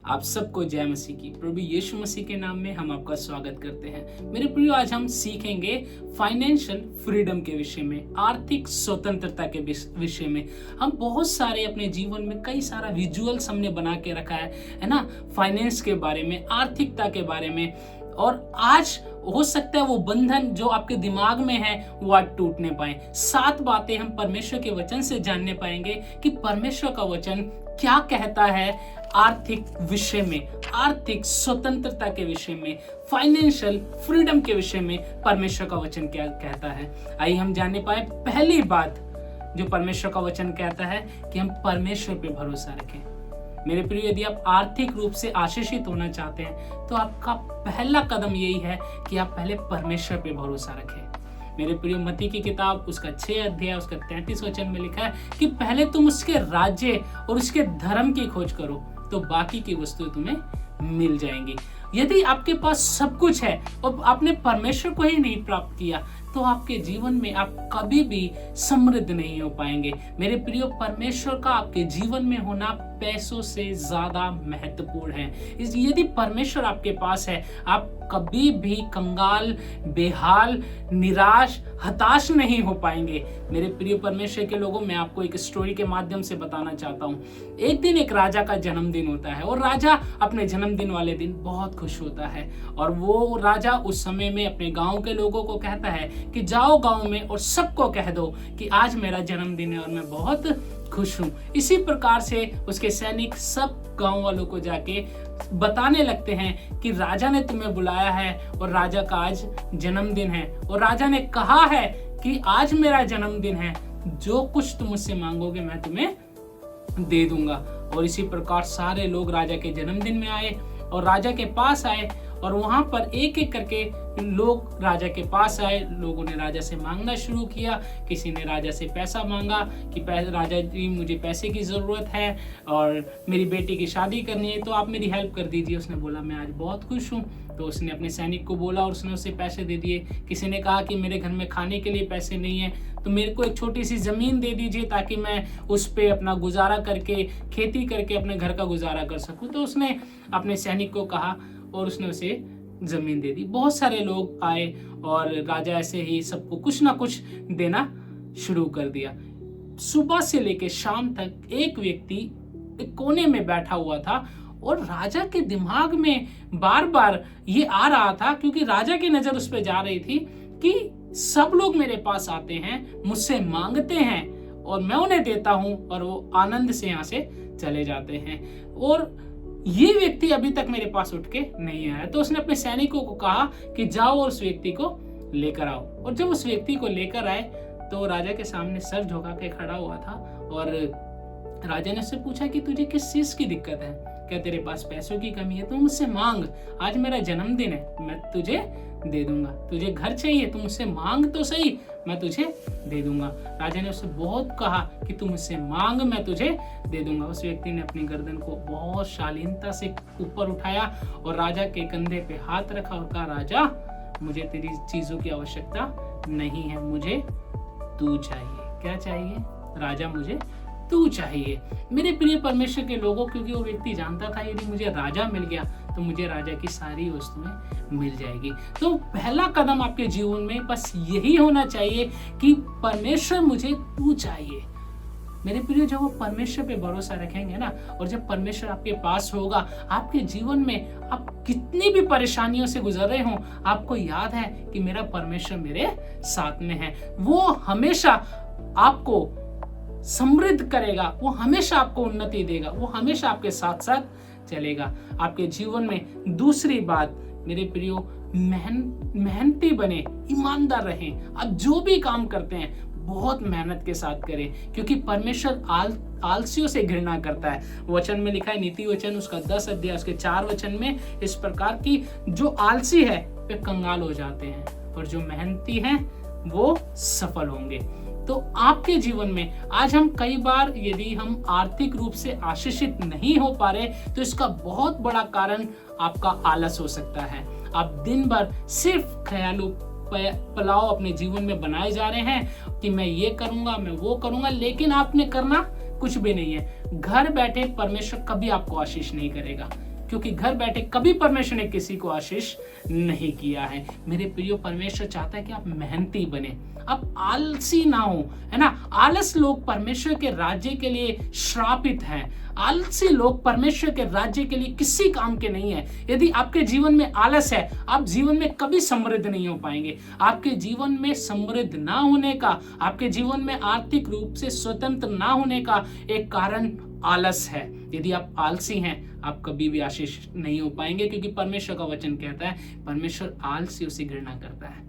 आप सबको जय मसीह की। प्रभु यीशु मसीह के नाम में हम आपका स्वागत करते हैं। मेरे प्रियो, आज हम सीखेंगे फाइनेंशियल फ्रीडम के विषय में, आर्थिक स्वतंत्रता के विषय में। हम बहुत सारे अपने जीवन में कई सारा विजुअल्स हमने बना के रखा है ना, फाइनेंस के बारे में, आर्थिकता के बारे में। और आज हो सकता है वो बंधन जो आपके दिमाग में है वो आज टूटने पाए। 7 बातें हम परमेश्वर के वचन से जानने पाएंगे कि परमेश्वर का वचन क्या कहता है आर्थिक विषय में, आर्थिक स्वतंत्रता के विषय में, फाइनेंशियल फ्रीडम के विषय में परमेश्वर का वचन क्या कहता है। आइए हम जानने पाए। पहली बात जो परमेश्वर का वचन कहता है कि हम परमेश्वर पे भरोसा रखें। मेरे प्रिय, यदि आप आर्थिक रूप से आशीषित होना चाहते हैं तो आपका पहला कदम यही है कि आप पहले परमेश्वर पे भरोसा रखें। मेरे प्रिय, मत्ती की किताब उसका 6 अध्याय उसका 33 वचन में लिखा है कि पहले तुम उसके राज्य और उसके धर्म की खोज करो तो बाकी की वस्तुएं तुम्हें मिल जाएंगी। यदि आपके पास सब कुछ है और आपने परमेश्वर को ही नहीं प्राप्त किया तो आपके जीवन में आप कभी भी समृद्ध नहीं हो पाएंगे। मेरे प्रियो, परमेश्वर का आपके जीवन में होना पैसों से ज्यादा महत्वपूर्ण है। यदि परमेश्वर आपके पास है, आप कभी भी कंगाल, बेहाल, निराश, हताश नहीं हो पाएंगे। मेरे प्रिय परमेश्वर के लोगों, मैं आपको एक स्टोरी के माध्यम से बताना चाहता हूँ। एक दिन एक राजा का जन्मदिन होता है और राजा अपने जन्मदिन वाले दिन बहुत खुश होता है। और वो राजा उस समय में अपने गांव के लोगों को कहता है कि जाओ गांव में और सबको कह दो कि आज मेरा जन्मदिन है और मैं बहुत खुश हूँ। इसी प्रकार से उसके सैनिक सब गांव वालों को जाके बताने लगते हैं कि राजा ने तुम्हें बुलाया है और राजा का आज जन्मदिन है और राजा ने कहा है कि आज मेरा जन्मदिन है, जो कुछ तुम मुझसे मांगोगे मैं तुम्हें दे दूंगा। और इसी प्रकार सारे लोग राजा के जन्मदिन में आए और राजा के पास आए और वहां पर एक एक करके लोग राजा के पास आए। लोगों ने राजा से मांगना शुरू किया। किसी ने राजा से पैसा मांगा कि राजा जी, मुझे पैसे की ज़रूरत है और मेरी बेटी की शादी करनी है तो आप मेरी हेल्प कर दीजिए। उसने बोला मैं आज बहुत खुश हूँ, तो उसने अपने सैनिक को बोला और उसने उसे पैसे दे दिए। किसी ने कहा कि मेरे घर में खाने के लिए पैसे नहीं है तो मेरे को एक छोटी सी ज़मीन दे दीजिए ताकि मैं उस पर अपना गुजारा करके, खेती करके अपने घर का गुजारा कर सकूँ। तो उसने अपने सैनिक को कहा और उसने उसे जमीन दे दी। बहुत सारे लोग आए और राजा ऐसे ही सबको कुछ ना कुछ देना शुरू कर दिया। सुबह से लेकर शाम तक एक व्यक्ति एक कोने में बैठा हुआ था और राजा के दिमाग में बार बार ये आ रहा था, क्योंकि राजा की नजर उस पर जा रही थी कि सब लोग मेरे पास आते हैं, मुझसे मांगते हैं और मैं उन्हें देता हूं और वो आनंद से यहाँ से चले जाते हैं, और ये व्यक्ति अभी तक मेरे पास उठ के नहीं आया। तो उसने अपने सैनिकों को कहा कि जाओ और उस व्यक्ति को लेकर आओ। और जब उस व्यक्ति को लेकर आए तो राजा के सामने सर झुका के खड़ा हुआ था और राजा ने उससे पूछा कि तुझे किस चीज की दिक्कत है? क्या तेरे पास पैसों की कमी है? तो मुझसे मांग, आज मेरा जन्मदिन है, मैं तुझे दे दूंगा। तुझे घर चाहिए तो मुझसे मांग तो सही, मैं तुझे दे दूंगा। राजा ने उससे बहुत कहा कि तू मुझसे मांग, मैं तुझे दे दूंगा। उस व्यक्ति ने अपनी गर्दन को बहुत शालीनता से ऊपर उठाया और राजा के कंधे पे हाथ रखा और कहा, राजा मुझे तेरी चीजों की आवश्यकता नहीं है, मुझे तू चाहिए। क्या चाहिए? राजा मुझे तू चाहिए। मेरे प्रिय परमेश्वर के लोगों, क्योंकि वो व्यक्ति जानता था यदि मुझे राजा मिल गया तो मुझे राजा की सारी वस्तुएं मिल जाएगी। तो पहला कदम आपके जीवन में बस यही होना चाहिए कि परमेश्वर मुझे तू चाहिए। मेरे प्रिय, जब वो परमेश्वर पे भरोसा रखेंगे ना, और जब परमेश्वर आपके पास होगा, आपके जीवन में आप कितनी भी परेशानियों से गुजर रहे हो, आपको याद है कि मेरा परमेश्वर मेरे साथ में है। वो हमेशा आपको समृद्ध करेगा, वो हमेशा आपको उन्नति देगा, वो हमेशा आपके साथ साथ चलेगा आपके जीवन में। दूसरी बात मेरे प्रियो, मेहनती बने, ईमानदार रहें। आप जो भी काम करते हैं बहुत मेहनत के साथ करें, क्योंकि परमेश्वर आलसियों से घृणा करता है। वचन में लिखा है, नीति वचन उसका 10 अध्याय उसके 4 वचन में इस प्रकार की, जो आलसी है वे कंगाल हो जाते हैं और जो मेहनती हैं वो सफल होंगे। तो आपके जीवन में आज हम कई बार, यदि हम आर्थिक रूप से आशीषित नहीं हो पा रहे तो इसका बहुत बड़ा कारण आपका आलस हो सकता है। आप दिन भर सिर्फ ख्यालों पलाव अपने जीवन में बनाए जा रहे हैं कि मैं ये करूंगा, मैं वो करूंगा, लेकिन आपने करना कुछ भी नहीं है। घर बैठे परमेश्वर कभी आपको आशीष नहीं करेगा। क्योंकि घर बैठे कभी परमेश्वर ने किसी को आशीष नहीं किया है। मेरे प्रियो, परमेश्वर चाहता है कि आप मेहनती बने, आप आलसी ना हो, है ना। आलस लोग परमेश्वर के राज्य के लिए श्रापित हैं। आलसी लोग परमेश्वर के राज्य के लिए किसी काम के नहीं है। यदि आपके जीवन में आलस है, आप जीवन में कभी समृद्ध नहीं हो पाएंगे। आपके जीवन में समृद्ध ना होने का, आपके जीवन में आर्थिक रूप से स्वतंत्र ना होने का एक कारण आलस है। यदि आप आलसी हैं, आप कभी भी आशीष नहीं हो पाएंगे, क्योंकि परमेश्वर का वचन कहता है परमेश्वर आलसियों से घृणा करता है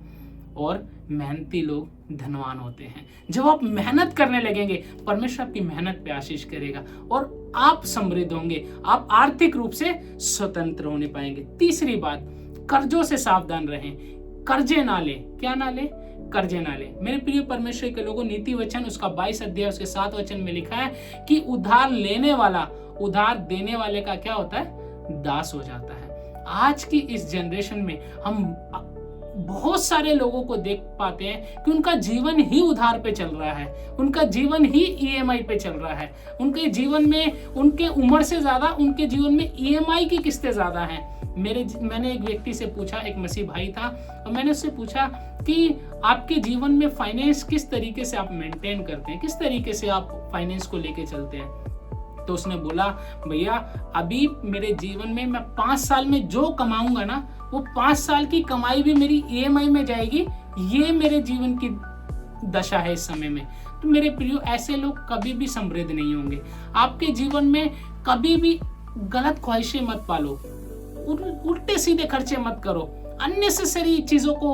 और मेहनती लोग धनवान होते हैं। जब आप मेहनत करने लगेंगे, परमेश्वर आपकी मेहनत पे आशीष करेगा और आप समृद्ध होंगे, आप आर्थिक रूप से स्वतंत्र होने पाएंगे। तीसरी बात, कर्जों से सावधान रहें, कर्जे ना ले। क्या ना ले? कर्जे ना ले। मेरे प्रिय परमेश्वर के लोगों, नीति वचन उसका 22 अध्याय उसके 7 वचन में लिखा है कि उधार लेने वाला उधार देने वाले का क्या होता है? दास हो जाता है। आज की इस जनरेशन में हम बहुत सारे लोगों को देख पाते हैं कि उनका जीवन ही उधार पे चल रहा है, उनका जीवन ही ईएमआई पे चल रहा है। उनके जीवन में, उनके उम्र से ज्यादा उनके जीवन में ईएमआई की किस्तें ज्यादा हैं। मैंने एक व्यक्ति से पूछा, एक मसीह भाई था, और मैंने उससे पूछा कि आपके जीवन में फाइनेंस किस तरीके से आप मेंटेन करते हैं, किस तरीके से आप फाइनेंस को लेके चलते हैं। तो उसने बोला, भैया अभी मेरे जीवन में मैं 5 साल में जो कमाऊंगा ना, वो 5 साल की कमाई भी मेरी ईएमआई में जाएगी। ये मेरे जीवन की दशा है इस समय में। तो मेरे प्रियो, ऐसे लोग कभी भी समृद्ध नहीं होंगे। आपके जीवन में कभी भी गलत ख्वाहिशें मत पालो, उल्टे सीधे खर्चे मत करो, अननेसेसरी चीजों को,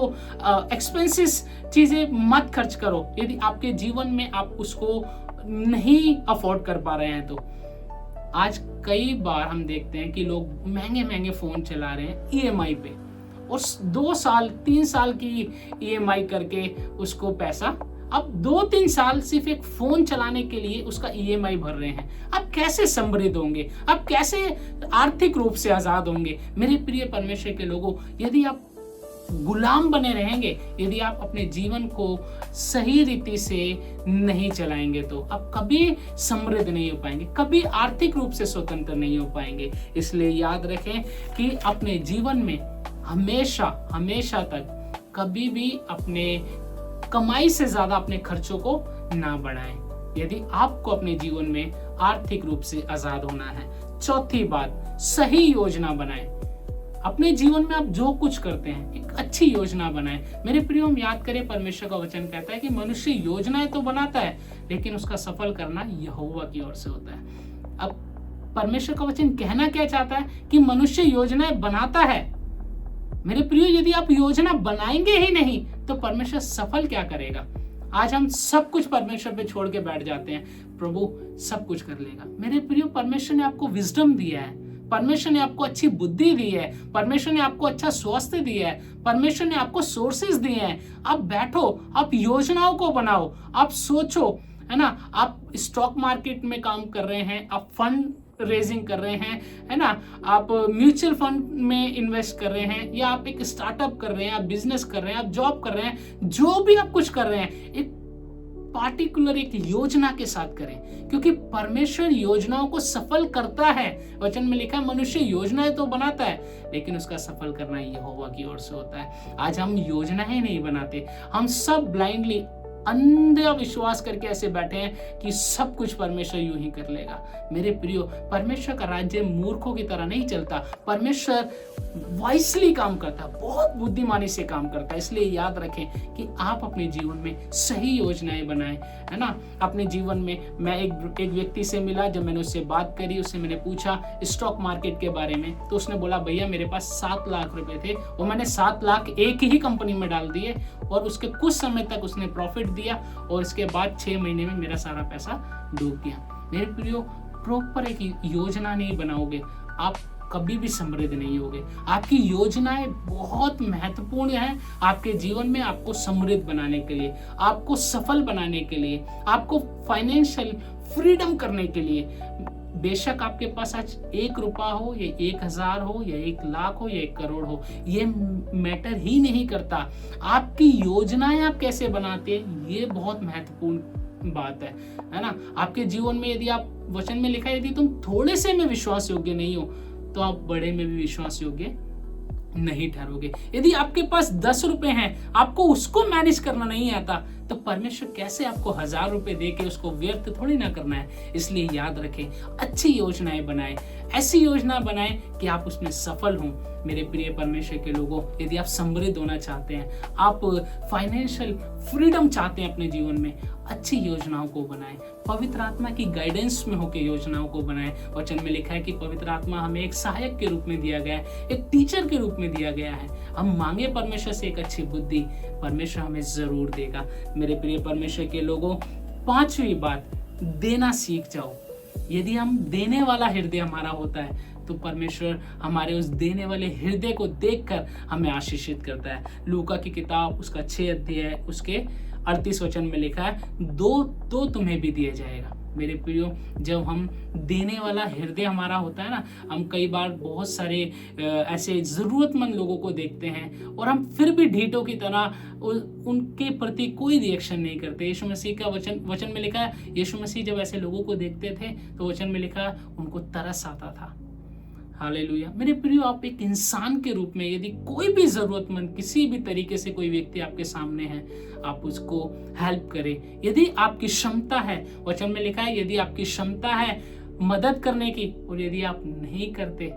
एक्सपेंसिव चीजें मत खर्च करो यदि आपके जीवन में आप उसको नहीं अफोर्ड कर पा रहे हैं। तो आज कई बार हम देखते हैं कि लोग महंगे महंगे फोन चला रहे हैं ईएमआई पे, और 2 साल 3 साल की ईएमआई करके उसको पैसा, अब 2-3 साल सिर्फ एक फोन चलाने के लिए उसका ईएमआई भर रहे हैं। आप कैसे समृद्ध होंगे? आप कैसे आर्थिक रूप से आजाद होंगे? मेरे प्रिय परमेश्वर के लोगों, यदि आप गुलाम बने रहेंगे, यदि आप अपने जीवन को सही रीति से नहीं चलाएंगे, तो आप कभी समृद्ध नहीं हो पाएंगे, कभी आर्थिक रूप से स्वतंत्र नहीं हो पाएंगे। इसलिए याद रखें कि अपने जीवन में हमेशा तक कभी भी अपने कमाई से ज्यादा अपने खर्चों को ना बढ़ाएं, यदि आपको अपने जीवन में आर्थिक रूप से आजाद होना है। चौथी बात, सही योजना बनाएं। अपने जीवन में आप जो कुछ करते हैं, एक अच्छी योजना बनाएं। मेरे प्रियो, हम याद करें, परमेश्वर का वचन कहता है कि मनुष्य योजनाएं तो बनाता है, लेकिन उसका सफल करना यहोवा की ओर से होता है। अब परमेश्वर का वचन कहना क्या चाहता है? कि मनुष्य योजनाएं बनाता है। मेरे प्रियो, यदि आप योजना बनाएंगे ही नहीं, तो परमेश्वर सफल क्या करेगा? आज हम सब कुछ परमेश्वर पे छोड़ के बैठ जाते हैं, प्रभु सब कुछ कर लेगा। मेरे प्रियो, परमेश्वर ने आपको विजडम दिया है, परमेश्वर ने आपको अच्छी बुद्धि दी है, परमेश्वर ने आपको अच्छा स्वास्थ्य दिया है, परमेश्वर ने आपको सोर्सेज दिए हैं। आप बैठो, आप योजनाओं को बनाओ, आप सोचो, है ना। आप स्टॉक मार्केट में काम कर रहे हैं, आप फंड रेजिंग कर रहे हैं, है ना, आप म्यूचुअल फंड में इन्वेस्ट कर रहे हैं, या आप एक स्टार्टअप कर रहे हैं, आप बिजनेस कर रहे हैं, आप जॉब कर रहे हैं, जो भी आप कुछ कर रहे हैं, एक पार्टिकुलर एक योजना के साथ करें, क्योंकि परमेश्वर योजनाओं को सफल करता है। वचन में लिखा है, मनुष्य योजनाएं तो बनाता है, लेकिन उसका सफल करना यहोवा की ओर से होता है। आज हम योजनाएं नहीं बनाते, हम सब ब्लाइंडली अंधा विश्वास करके ऐसे बैठे हैं कि सब कुछ परमेश्वर यूं ही कर लेगा। मेरे प्रियो, परमेश्वर का राज्य मूर्खों की तरह नहीं चलता। परमेश्वर वाइसली काम करता, बहुत बुद्धिमानी से काम करता। इसलिए याद रखें कि आप अपने जीवन में सही योजनाएं बनाएं, है ना। अपने जीवन में मैं एक व्यक्ति से मिला, जब मैंने उससे बात करी, उससे मैंने पूछा स्टॉक मार्केट के बारे में, तो उसने बोला, भैया मेरे पास 7 लाख रुपए थे और मैंने 7 लाख एक ही कंपनी में डाल दिए, और उसके कुछ समय तक उसने प्रॉफिट दिया, और इसके बाद 6 महीने में मेरा सारा पैसा डूब गया। मेरे प्रियो, प्रॉपर एक योजना नहीं बनाओगे, आप कभी भी समृद्ध नहीं होगे। आपकी योजनाएं बहुत महत्वपूर्ण हैं आपके जीवन में, आपको समृद्ध बनाने के लिए, आपको सफल बनाने के लिए, आपको फाइनेंशियल फ्रीडम करने के लिए। बेशक आपके पास आज 1 रुपया हो, या 1000 हो, या 1 लाख हो, या 1 करोड़ हो, ये मैटर ही नहीं करता। आपकी योजनाएं आप कैसे बनाते हैं, ये बहुत महत्वपूर्ण बात है ना। आपके जीवन में यदि आप, वचन में लिखा है, यदि तुम थोड़े से में विश्वास योग्य नहीं हो, तो आप बड़े में भी विश्वास योग्य नहीं ठहरोगे। यदि आपके पास 10 रुपए हैं, आपको उसको मैनेज करना नहीं आता, तो परमेश्वर कैसे आपको 1000 रुपए दे के उसको व्यर्थ थोड़ी ना करना है। इसलिए याद रखें, अच्छी योजनाएं बनाएं, ऐसी योजना बनाएं कि आप उसमें सफल हों। मेरे प्रिय परमेश्वर के लोगों, यदि आप समृद्ध होना चाहते हैं, आप फाइनेंशियल फ्रीडम चाहते हैं अपने जीवन में, अच्छी योजनाओं को बनाएं, पवित्र आत्मा की गाइडेंस में होकर योजनाओं को बनाएं। वचन में लिखा है कि पवित्र आत्मा हमें एक सहायक के रूप में दिया गया है, एक टीचर के रूप में दिया गया है। हम मांगे परमेश्वर से एक अच्छी बुद्धि, परमेश्वर हमें जरूर देगा। मेरे प्रिय परमेश्वर के लोगों, 5वीं बात, देना सीख जाओ। यदि हम देने वाला हृदय हमारा होता है, तो परमेश्वर हमारे उस देने वाले हृदय को देखकर हमें आशीषित करता है। लूका की किताब उसका 6 अध्याय उसके 38 वचन में लिखा है, दो तो तुम्हें भी दिया जाएगा। मेरे प्रियो, जब हम देने वाला हृदय हमारा होता है ना, हम कई बार बहुत सारे ऐसे जरूरतमंद लोगों को देखते हैं और हम फिर भी ढीठों की तरह उनके प्रति कोई रिएक्शन नहीं करते। यीशु मसीह का वचन में लिखा है, यीशु मसीह जब ऐसे लोगों को देखते थे तो वचन में लिखा उनको तरस आता था। हालेलुया। मेरे प्रियो, आप एक इंसान के रूप में यदि कोई भी जरूरतमंद किसी भी तरीके से कोई व्यक्ति आपके सामने है, आप उसको हेल्प करें। यदि आपकी क्षमता है, वचन में लिखा है, यदि आपकी क्षमता है मदद करने की और यदि आप नहीं करते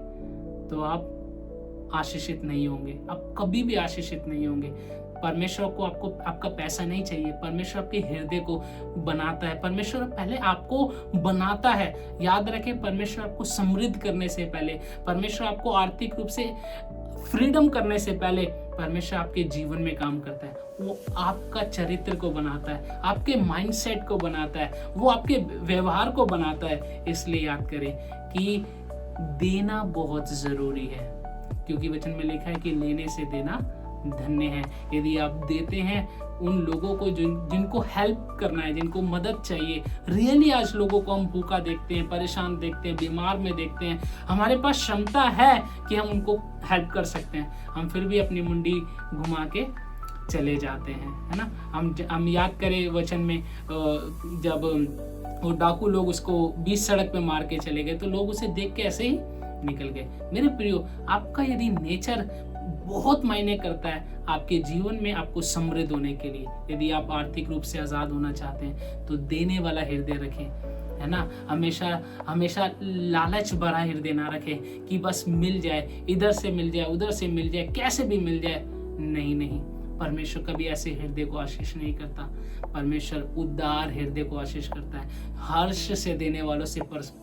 तो आप आशीषित नहीं होंगे, आप कभी भी आशीषित नहीं होंगे। परमेश्वर को आपका पैसा नहीं चाहिए, परमेश्वर आपके हृदय को बनाता है। परमेश्वर पहले आपको बनाता है। याद रखें, परमेश्वर आपको समृद्ध करने से पहले, परमेश्वर आपको आर्थिक रूप से फ्रीडम करने से पहले, परमेश्वर आपके जीवन में काम करता है। वो आपका चरित्र को बनाता है, आपके माइंडसेट को बनाता है, वो आपके व्यवहार को बनाता है। इसलिए याद करें कि देना बहुत जरूरी है, क्योंकि वचन में लिखा है कि लेने से देना धन्य है। यदि आप देते हैं उन लोगों को जिनको हेल्प करना है, जिनको मदद चाहिए। रियली आज लोगों को हम भूखा देखते हैं, परेशान देखते हैं, बीमार में देखते हैं, हमारे पास क्षमता है कि हम उनको हेल्प कर सकते हैं, हम फिर भी अपनी मुंडी घुमा के चले जाते हैं, है ना। हम याद करें वचन में, जब वो डाकू लोग उसको बीच सड़क पे मार के चले गए तो लोग उसे देख के ऐसे ही निकल गए। मेरे प्रियो, आपका यदि नेचर बहुत मायने करता है आपके जीवन में आपको समृद्ध होने के लिए। यदि आप आर्थिक रूप से आजाद होना चाहते हैं तो देने वाला हृदय रखें, है ना। हमेशा लालच भरा हृदय ना रखें कि बस मिल जाए, इधर से मिल जाए, उधर से मिल जाए, कैसे भी मिल जाए। नहीं, परमेश्वर कभी ऐसे हृदय को आशीष नहीं करता। परमेश्वर उदार हृदय को आशीष करता है। हर्ष से देने वालों से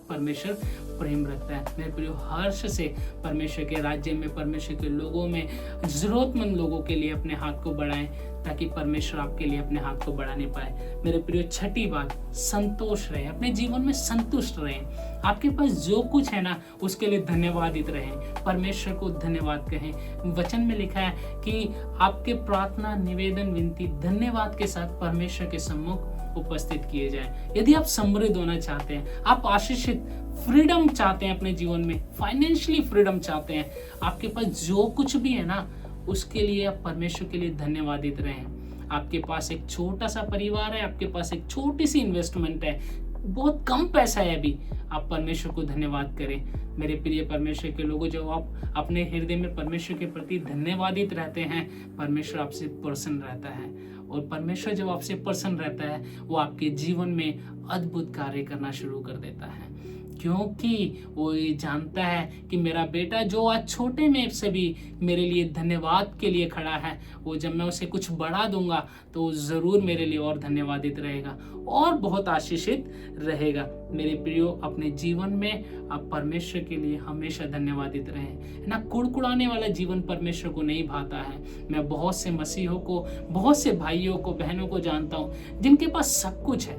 परमेश्वर प्रेम रखता है। मेरे प्रियो, हर्ष से परमेश्वर के राज्य में, परमेश्वर के लोगों में, जरूरतमंद लोगों के लिए अपने हाथ को बढ़ाएं, ताकि परमेश्वर आपके लिए अपने हाथ को बढ़ाने पाए। मेरे प्रियो, 6ठी बात, संतोष रहे, अपने जीवन में संतुष्ट रहें। आपके पास जो कुछ है ना, उसके लिए धन्यवादित रहें, परमेश्वर को धन्यवाद कहें। वचन में लिखा है कि आपके प्रार्थना, निवेदन, विनती धन्यवाद के साथ परमेश्वर के सम्मुख उपस्थित किए जाएं। यदि आप समृद्ध होना चाहते हैं, आप आशीषित फ्रीडम चाहते हैं अपने जीवन में, फाइनेंशियली फ्रीडम चाहते हैं, आपके पास जो कुछ भी है ना, उसके लिए आप परमेश्वर के लिए धन्यवादित रहें। आपके पास एक छोटा सा परिवार है, आपके पास एक छोटी सी इन्वेस्टमेंट है, बहुत कम पैसा है अभी, आप परमेश्वर को धन्यवाद करें। मेरे प्रिय परमेश्वर के लोगों, जब आप अपने हृदय में परमेश्वर के प्रति धन्यवादित रहते हैं, परमेश्वर आपसे प्रसन्न रहता है। और परमेश्वर जब आपसे प्रसन्न रहता है, वो आपके जीवन में अद्भुत कार्य करना शुरू कर देता है, क्योंकि वो ये जानता है कि मेरा बेटा जो आज छोटे में से भी मेरे लिए धन्यवाद के लिए खड़ा है, वो जब मैं उसे कुछ बढ़ा दूंगा तो वो जरूर मेरे लिए और धन्यवादित रहेगा और बहुत आशीषित रहेगा। मेरे प्रियो, अपने जीवन में आप परमेश्वर के लिए हमेशा धन्यवादित रहें ना। कुड़कुड़ाने वाला जीवन परमेश्वर को नहीं भाता है। मैं बहुत से मसीहों को, बहुत से भाइयों को, बहनों को जानता हूँ जिनके पास सब कुछ है,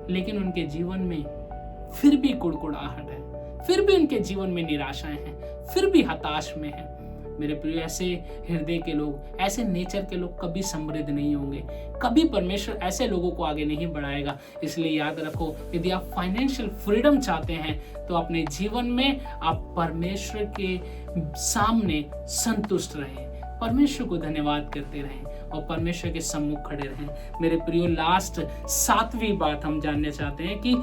लेकिन उनके जीवन में फिर भी कुड़कुड़ाहट है, फिर भी उनके जीवन में निराशाएं हैं, फिर भी हताश में है। मेरे प्रिय, ऐसे हृदय के लोग, ऐसे नेचर के लोग कभी समृद्ध नहीं होंगे, कभी परमेश्वर ऐसे लोगों को आगे नहीं बढ़ाएगा। इसलिए याद रखो, यदि आप फाइनेंशियल फ्रीडम चाहते हैं तो अपने जीवन में आप परमेश्वर के सामने संतुष्ट रहें, परमेश्वर को धन्यवाद करते रहें और परमेश्वर के सम्मुख खड़े रहें। मेरे प्रियो, लास्ट 7वीं बात हम जानना चाहते हैं कि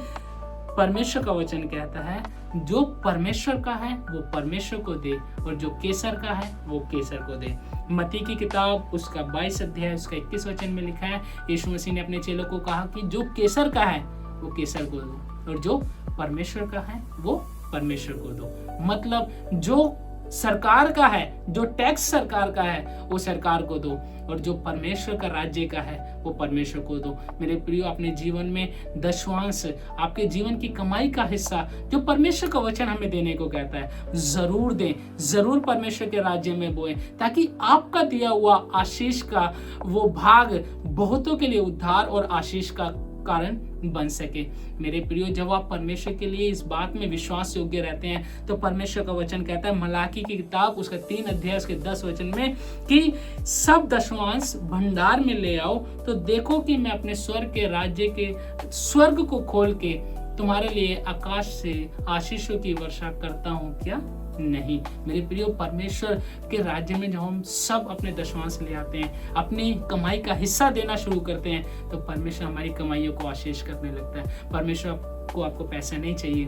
परमेश्वर का वचन कहता है जो परमेश्वर का है वो परमेश्वर को दे और जो केसर का है वो केसर को दे। मत्ती की किताब उसका 22 अध्याय उसका 21 वचन में लिखा है, यीशु मसीह ने अपने चेलों को कहा कि जो केसर का है वो केसर को दो और जो परमेश्वर का है वो परमेश्वर को दो। मतलब जो सरकार का है, जो टैक्स सरकार का है वो सरकार को दो और जो परमेश्वर का राज्य का है वो परमेश्वर को दो। मेरे प्रियो, अपने जीवन में दशवांश, आपके जीवन की कमाई का हिस्सा जो परमेश्वर का वचन हमें देने को कहता है जरूर दें, जरूर परमेश्वर के राज्य में बोएं, ताकि आपका दिया हुआ आशीष का वो भाग बहुतों के लिए उद्धार और आशीष का कारण बन सके। मेरे प्रियो, जब आप परमेश्वर के लिए इस बात में विश्वास योग्य रहते हैं तो परमेश्वर का वचन कहता है मलाकी की किताब उसका 3 अध्याय उसके 10 वचन में कि सब दशवांश भंडार में ले आओ तो देखो कि मैं अपने स्वर्ग के राज्य के स्वर्ग को खोल के तुम्हारे लिए आकाश से आशीषों की वर्षा करता हूँ क्या नहीं। मेरे प्रियो, परमेश्वर के राज्य में जब हम सब अपने दशवांश ले आते हैं, अपनी कमाई का हिस्सा देना शुरू करते हैं तो परमेश्वर हमारी कमाइयों को आशीष करने लगता है। परमेश्वर को आपको पैसा नहीं चाहिए,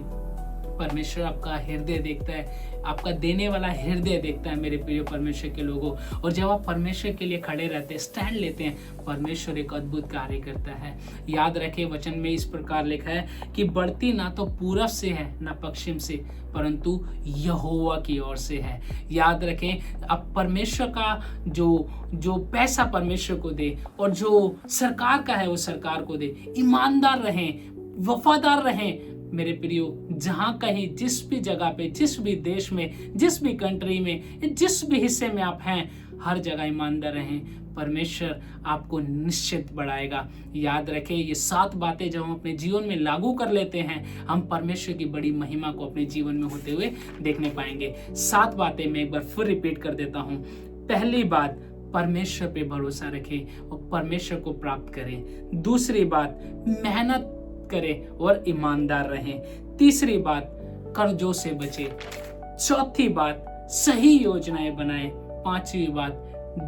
परमेश्वर आपका हृदय देखता है, आपका देने वाला हृदय देखता है मेरे प्रिय परमेश्वर के लोगों। और जब आप परमेश्वर के लिए खड़े रहते हैं, स्टैंड लेते हैं, परमेश्वर एक अद्भुत कार्य करता है। याद रखें, वचन में इस प्रकार लिखा है कि बढ़ती ना तो पूरब से है ना पश्चिम से, परंतु यहोवा की ओर से है। याद रखें, अब परमेश्वर का जो पैसा परमेश्वर को दे और जो सरकार का है वो सरकार को दे। ईमानदार रहें, वफादार रहें मेरे प्रियो। जहां कहीं, जिस भी जगह पे, जिस भी देश में, जिस भी कंट्री में, जिस भी हिस्से में आप हैं, हर जगह ईमानदार रहें, परमेश्वर आपको निश्चित बढ़ाएगा। याद रखें, ये 7 बातें जब हम अपने जीवन में लागू कर लेते हैं, हम परमेश्वर की बड़ी महिमा को अपने जीवन में होते हुए देखने पाएंगे। 7 बातें मैं एक बार फिर रिपीट कर देता हूँ। पहली बात, परमेश्वर पे भरोसा रखें और परमेश्वर को प्राप्त करें। दूसरी बात, मेहनत करें और ईमानदार रहें। तीसरी बात, कर्जों से बचें। चौथी बात, सही योजनाएं बनाएं। पांचवी बात,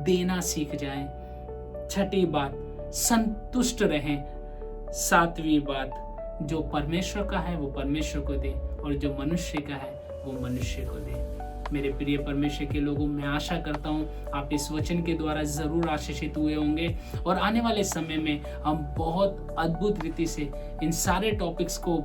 देना सीख जाएं। छठी बात, संतुष्ट रहें। सातवीं बात, जो परमेश्वर का है वो परमेश्वर को दे और जो मनुष्य का है वो मनुष्य को दे। मेरे प्रिय परमेश्वर के लोगों, मैं आशा करता हूँ आप इस वचन के द्वारा जरूर आशीषित हुए होंगे और आने वाले समय में हम बहुत अद्भुत रीति से इन सारे टॉपिक्स को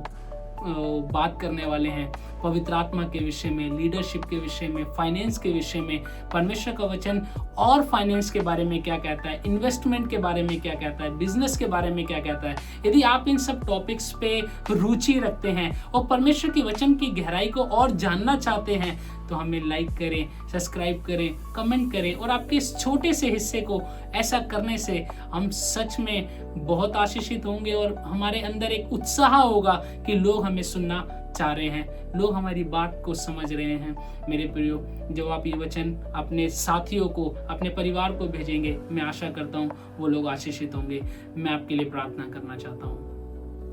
बात करने वाले हैं। पवित्र आत्मा के विषय में, लीडरशिप के विषय में, फाइनेंस के विषय में, परमेश्वर का वचन और फाइनेंस के बारे में क्या कहता है, इन्वेस्टमेंट के बारे में क्या कहता है, बिजनेस के बारे में क्या कहता है। यदि आप इन सब टॉपिक्स पे रुचि रखते हैं और परमेश्वर के वचन की गहराई को और जानना चाहते हैं तो हमें लाइक करें, सब्सक्राइब करें, कमेंट करें और आपके इस छोटे से हिस्से को ऐसा करने से हम सच में बहुत आशीषित होंगे और हमारे अंदर एक उत्साह होगा कि लोग हमें सुनना चाह रहे हैं, लोग हमारी बात को समझ रहे हैं। मेरे प्रियो, जब आप ये वचन अपने साथियों को, अपने परिवार को भेजेंगे, मैं आशा करता हूँ वो लोग आशीषित होंगे। मैं आपके लिए प्रार्थना करना चाहता हूँ।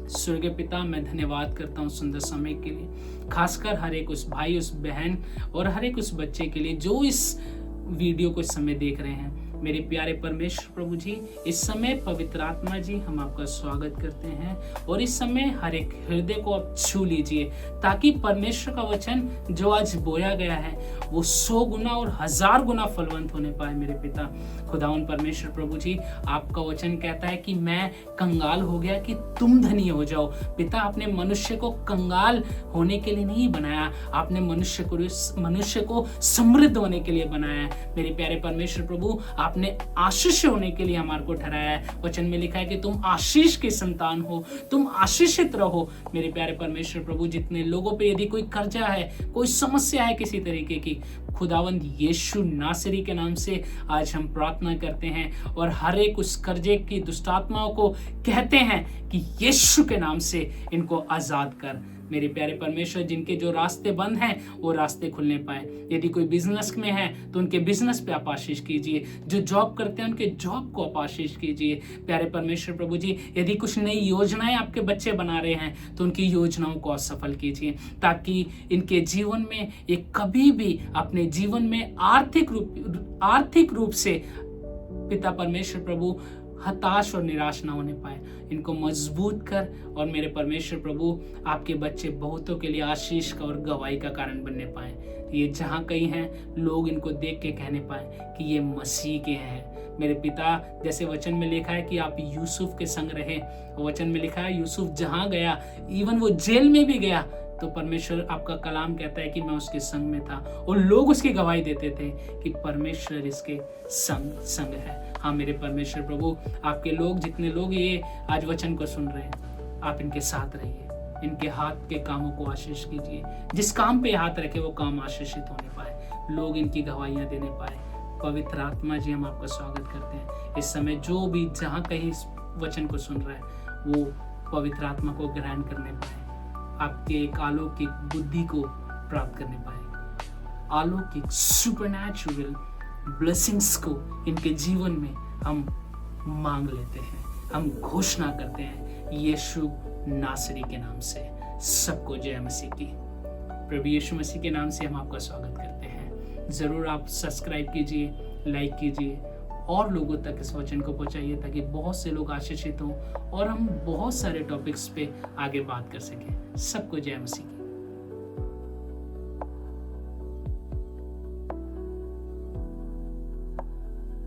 स्वर्गीय पिता, मैं धन्यवाद करता हूँ सुंदर समय के लिए, खासकर हर एक उस भाई, उस बहन और हर एक उस बच्चे के लिए जो इस वीडियो को इस समय देख रहे हैं। मेरे प्यारे परमेश्वर प्रभु जी, इस समय पवित्र आत्मा जी हम आपका स्वागत करते हैं और इस समय हर एक हृदय को आप छू लीजिए ताकि परमेश्वर का वचन जो आज बोया गया है वो 100 गुना और 1000 गुना फलवंत होने पाए। मेरे पिता खुदावन परमेश्वर प्रभु जी, आपका वचन कहता है कि मैं कंगाल हो गया कि तुम धनी हो जाओ। पिता, आपने मनुष्य को कंगाल होने के लिए नहीं बनाया, आपने मनुष्य को समृद्ध होने के लिए बनाया है। मेरे प्यारे परमेश्वर प्रभु, आपने आशीष होने के लिए हमारे को ठहराया है। वचन में लिखा है कि तुम आशीष के संतान हो, तुम आशीषित रहो। मेरे प्यारे परमेश्वर प्रभु, जितने लोगों पे यदि कोई कर्जा है, कोई समस्या है किसी तरीके की, खुदावंद यीशु नासरी के नाम से आज हम प्रार्थना करते हैं और हर एक उस कर्जे की दुष्ट आत्माओं को कहते हैं कि यीशु के नाम से इनको आजाद कर। मेरे प्यारे परमेश्वर, जिनके जो रास्ते बंद हैं वो रास्ते खुलने पाए। यदि कोई बिजनेस में है तो उनके बिजनेस पे आप आशीष कीजिए, जो जॉब करते हैं उनके जॉब को आप आशीष कीजिए। प्यारे परमेश्वर प्रभु जी, यदि कुछ नई योजनाएं आपके बच्चे बना रहे हैं तो उनकी योजनाओं को सफल कीजिए ताकि इनके जीवन में ये कभी भी अपने जीवन में आर्थिक रूप से पिता परमेश्वर प्रभु हताश और निराश ना होने पाए। इनको मजबूत कर और मेरे परमेश्वर प्रभु आपके बच्चे बहुतों के लिए आशीष का और गवाही का कारण बनने पाए। ये जहाँ कहीं हैं लोग इनको देख के कहने पाए कि ये मसीह के हैं। मेरे पिता, जैसे वचन में लिखा है कि आप यूसुफ के संग रहे, वचन में लिखा है यूसुफ जहाँ गया, इवन वो जेल में भी गया, तो परमेश्वर आपका कलाम कहता है कि मैं उसके संग में था और लोग उसकी गवाही देते थे कि परमेश्वर इसके संग है। हाँ मेरे परमेश्वर प्रभु, आपके लोग, जितने लोग ये आज वचन को सुन रहे हैं, आप इनके साथ रहिए, इनके हाथ के कामों को आशीष कीजिए। जिस काम पे हाथ रखे वो काम आशीषित होने पाए, लोग इनकी गवाहियां देने पाए। पवित्र आत्मा जी, हम आपका स्वागत करते हैं। इस समय जो भी जहाँ कहीं इस वचन को सुन रहा है वो पवित्र आत्मा को ग्रहण करने पाए, आपके एक अलौकिक बुद्धि को प्राप्त करने पाए, अलौकिक सुपरनैचुरल ब्लेसिंग्स को इनके जीवन में हम मांग लेते हैं। हम घोषणा करते हैं यीशु नासरी के नाम से। सबको जय मसीह की। प्रभु यीशु मसीह के नाम से हम आपका स्वागत करते हैं। जरूर आप सब्सक्राइब कीजिए, लाइक कीजिए और लोगों तक इस वचन को पहुंचाइए ताकि बहुत से लोग आशीषित हों और हम बहुत सारे टॉपिक्स पे आगे बात कर सकें। सबको जय मसीह।